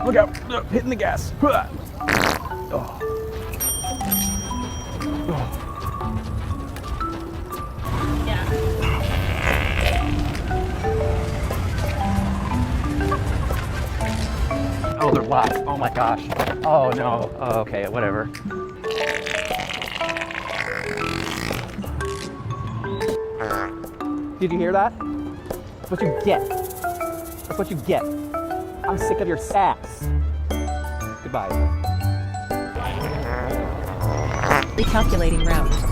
Look out, hitting the gas. Oh. Oh, they're lots. Oh my gosh. Oh no. Oh, okay, whatever. Did you hear that? That's what you get. That's what you get. I'm sick of your sass. Goodbye. Recalculating route.